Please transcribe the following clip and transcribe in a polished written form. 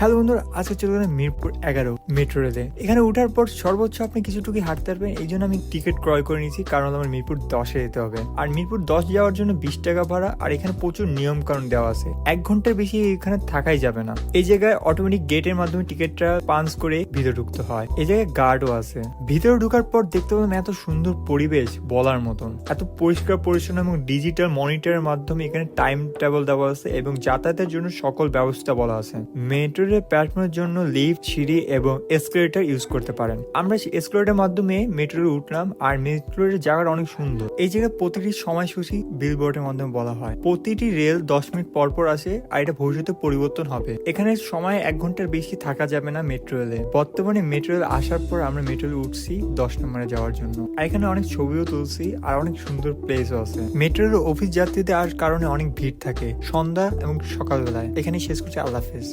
Hello বন্ধুরা, আজকে চলে গেলাম মিরপুর 11 মেট্রো রেলে। এখানে ওঠার পর সর্বোচ্চ আপনি কিছুটুকু হাঁটতে পারবেন, এই জন্য আমি টিকিট ক্রয় করে নিয়েছি, কারণ আমার মিরপুর 10-এ যেতে হবে। আর মিরপুর 10 যাওয়ার জন্য 20 টাকা ভাড়া, আর এখানে প্রচুর নিয়ম কানুন দেওয়া আছে। 1 ঘন্টার বেশি এখানে থাকাই যাবে না। এই জায়গায় অটোমেটিক গেটের মাধ্যমে টিকিটটা পাঞ্চ করে ভিতরে ঢুকতে হয়। এই জায়গায় গার্ডও আছে। ভিতরে ঢোকার পর দেখতে পেলাম এত সুন্দর পরিবেশ বলার মতন, এত পরিষ্কার পরিচ্ছন্ন এবং ডিজিটাল মনিটরের মাধ্যমে এখানে টাইম টেবিল দেওয়া আছে এবং যাতায়াতের জন্য সকল ব্যবস্থা বলা আছে। মেট্রো প্ল্যাটফর্মের জন্য লিফট, সিঁড়ি এবং এসকেলেটর ইউজ করতে পারেন। আমরা এসকেলেটরের মাধ্যমে মেট্রোতে উঠলাম, আর মেট্রোর জায়গাটা অনেক সুন্দর। এই জায়গায় প্রতিটি সময়সূচি বিলবোর্ডের মাধ্যমে বলা হয়। প্রতিটি রেল 10 মিনিট পর পর আসে, আর এটা ভবিষ্যতে পরিবর্তন হবে। এখানে সময় 1 ঘন্টার বেশি থাকা যাবে না মেট্রো রেলে। বর্তমানে মেট্রো রেল আসার পর আমরা মেট্রো রেলে উঠছি 10 নম্বরে যাওয়ার জন্য। আর এখানে অনেক ছবিও তুলছি, আর অনেক সুন্দর প্লেসও আছে। মেট্রো রেল অফিস যাত্রীদের আসার কারণে অনেক ভিড় থাকে সন্ধ্যা এবং সকালবেলায়। এখানে শেষ করছি, আল্লাহ হাফেজ।